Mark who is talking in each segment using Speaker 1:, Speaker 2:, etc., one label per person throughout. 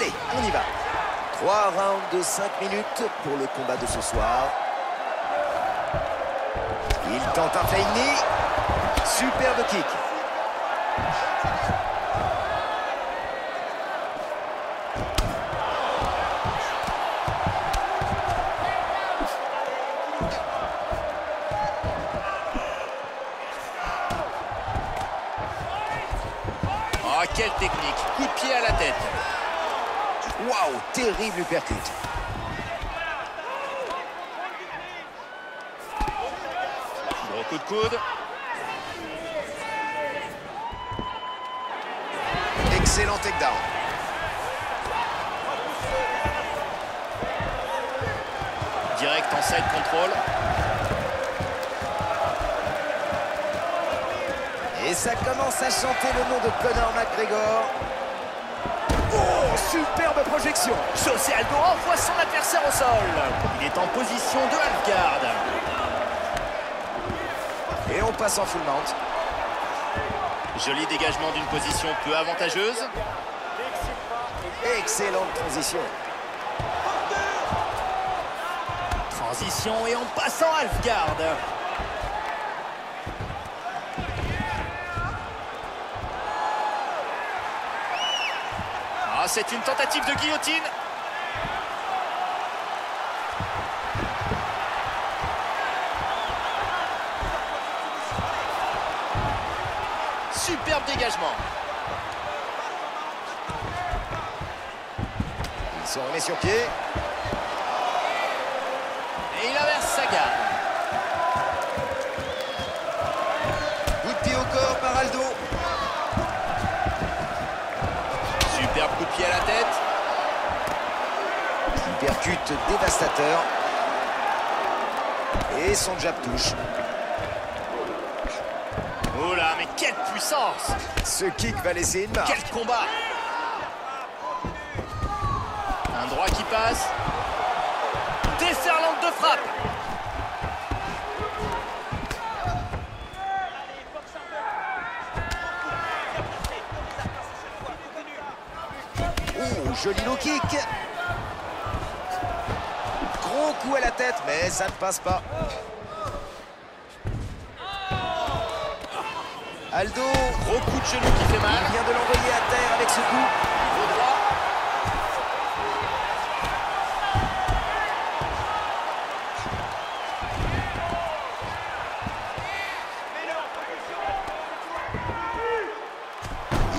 Speaker 1: Allez, on y va. 3 rounds de 5 minutes pour le combat de ce soir. Il tente un flying knee. Superbe kick.
Speaker 2: Oh, quelle technique. Coup de pied à la tête.
Speaker 1: Waouh, terrible uppercut.
Speaker 2: Gros coup de coude.
Speaker 1: Excellent takedown.
Speaker 2: Direct en side control.
Speaker 1: Et ça commence à chanter le nom de Conor McGregor. Oh, superbe projection.
Speaker 2: José Aldo envoie son adversaire au sol. Il est en position de half guard.
Speaker 1: Et on passe en full mount.
Speaker 2: Joli dégagement d'une position peu avantageuse.
Speaker 1: Excellente transition.
Speaker 2: Transition et on passe en half guard. Ah, c'est une tentative de guillotine. Superbe dégagement.
Speaker 1: Il se remet sur pied.
Speaker 2: Et il inverse sa garde.
Speaker 1: Coup de pied au corps par Aldo.
Speaker 2: Superbe coup de pied à la tête.
Speaker 1: Uppercut dévastateur. Et son jab touche.
Speaker 2: Oh là, mais quelle puissance!
Speaker 1: Ce kick va laisser une marque.
Speaker 2: Quel combat! Un droit qui passe. Déferlante de frappe.
Speaker 1: Oh, joli low kick. Gros coup à la tête, mais ça ne passe pas. Aldo,
Speaker 2: Gros coup de genou qui fait mal.
Speaker 1: il vient de l'envoyer à terre avec ce coup.
Speaker 2: Au droit.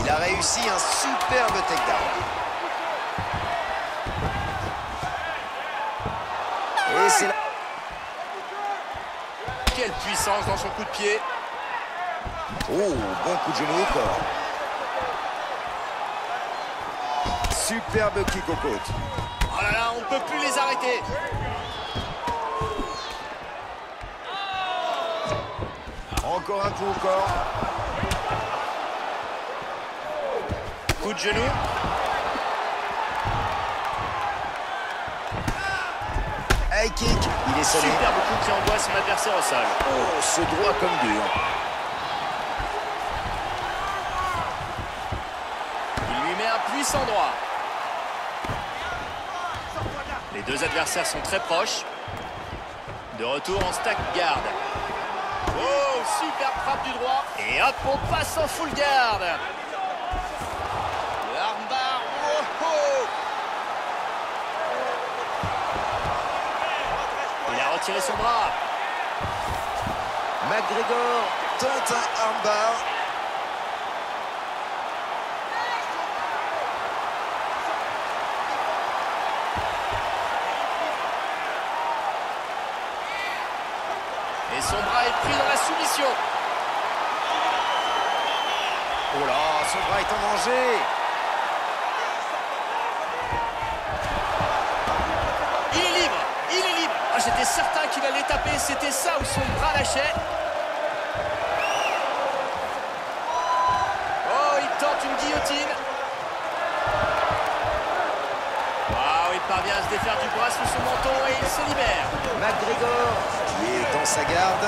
Speaker 1: Il a réussi un superbe takedown. Et c'est là.
Speaker 2: Quelle puissance dans son coup de pied.
Speaker 1: Oh, bon coup de genou au corps. Superbe kick au côte.
Speaker 2: Oh là là, on ne peut plus les arrêter.
Speaker 1: Encore un coup au corps.
Speaker 2: Coup de genou.
Speaker 1: High kick, il est sonné.
Speaker 2: Superbe coup qui envoie son adversaire au sol.
Speaker 1: Oh, ce droit comme dur.
Speaker 2: Il lui met un puissant droit. Les deux adversaires sont très proches. De retour en stack guard. Oh, super frappe du droit. Et hop, on passe en full guard. Le armbar. Oh, oh. Il a retiré son bras.
Speaker 1: McGregor tente un armbar.
Speaker 2: Et son bras est pris dans la soumission.
Speaker 1: Oh là, son bras est en danger.
Speaker 2: Il est libre, il est libre. Ah, j'étais certain qu'il allait taper, c'était ça où son bras lâchait. Oh, il tente une guillotine. Waouh, il parvient à se défaire du bras sous son menton et il se libère.
Speaker 1: McGregor qui est dans sa garde.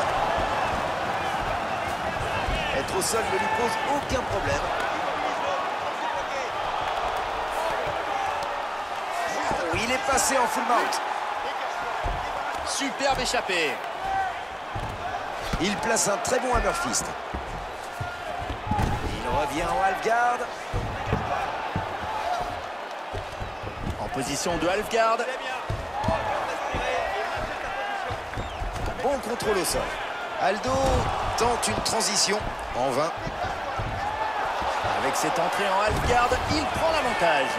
Speaker 1: Être au sol ne lui pose aucun problème. il est passé en full mount.
Speaker 2: Superbe échappé.
Speaker 1: Il place un très bon hammerfist. Il revient en half guard.
Speaker 2: En position de half guard.
Speaker 1: Bon contrôle au sol. Aldo tente une transition en vain.
Speaker 2: Avec cette entrée en half guard, il prend l'avantage.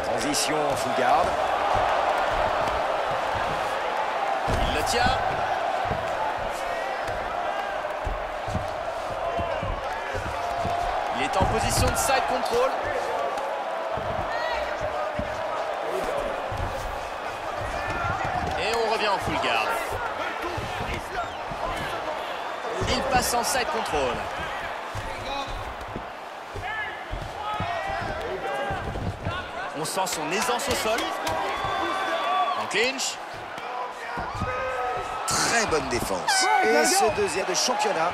Speaker 1: Transition en full guard.
Speaker 2: Il le tient. Il est en position de side control. Et on revient en full guard. Il passe en side control. On sent son aisance au sol. En clinch.
Speaker 1: Très bonne défense. Et ce deuxième de championnat.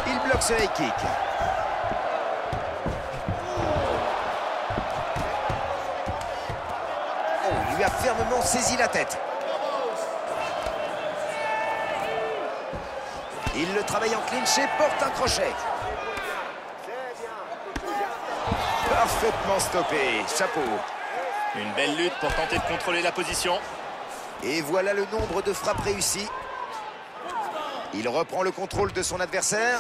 Speaker 1: Il bloque ce high kick. Oh, il lui a fermement saisi la tête. Il le travaille en clinch et porte un crochet. Parfaitement stoppé. Chapeau.
Speaker 2: Une belle lutte pour tenter de contrôler la position.
Speaker 1: Et voilà le nombre de frappes réussies. Il reprend le contrôle de son adversaire.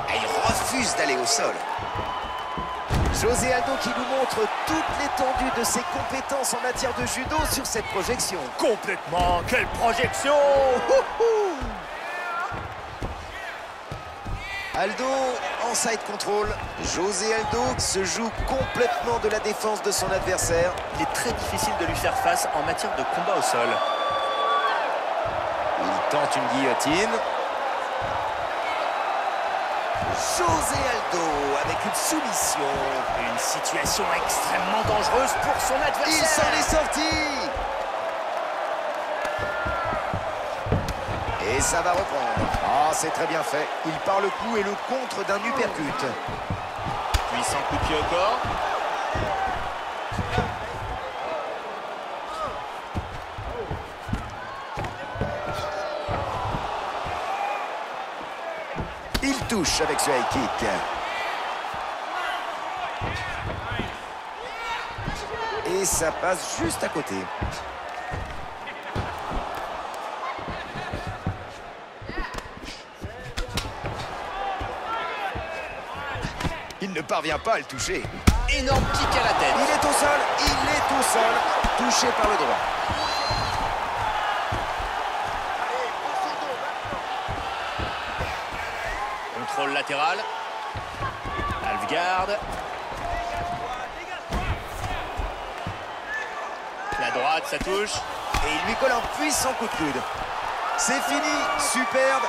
Speaker 1: Et il refuse d'aller au sol. José Aldo qui nous montre toute l'étendue de ses compétences en matière de judo sur cette projection.
Speaker 2: Complètement, quelle projection!
Speaker 1: Aldo en side control. José Aldo se joue complètement de la défense de son adversaire.
Speaker 2: Il est très difficile de lui faire face en matière de combat au sol.
Speaker 1: Il tente une guillotine. José Aldo avec une soumission.
Speaker 2: Une situation extrêmement dangereuse pour son adversaire.
Speaker 1: Il s'en est sorti. Et ça va reprendre. Ah, c'est très bien fait. Il part le coup et le contre d'un uppercut.
Speaker 2: Puissant coup de pied au corps.
Speaker 1: Il touche avec ce high kick. Et ça passe juste à côté. Il ne parvient pas à le toucher.
Speaker 2: Énorme kick à la tête.
Speaker 1: Il est au sol, il est au sol. Touché par le droit.
Speaker 2: Contrôle latéral. Half guard. La droite, ça touche.
Speaker 1: Et il lui colle un puissant coup de coude. C'est fini, superbe.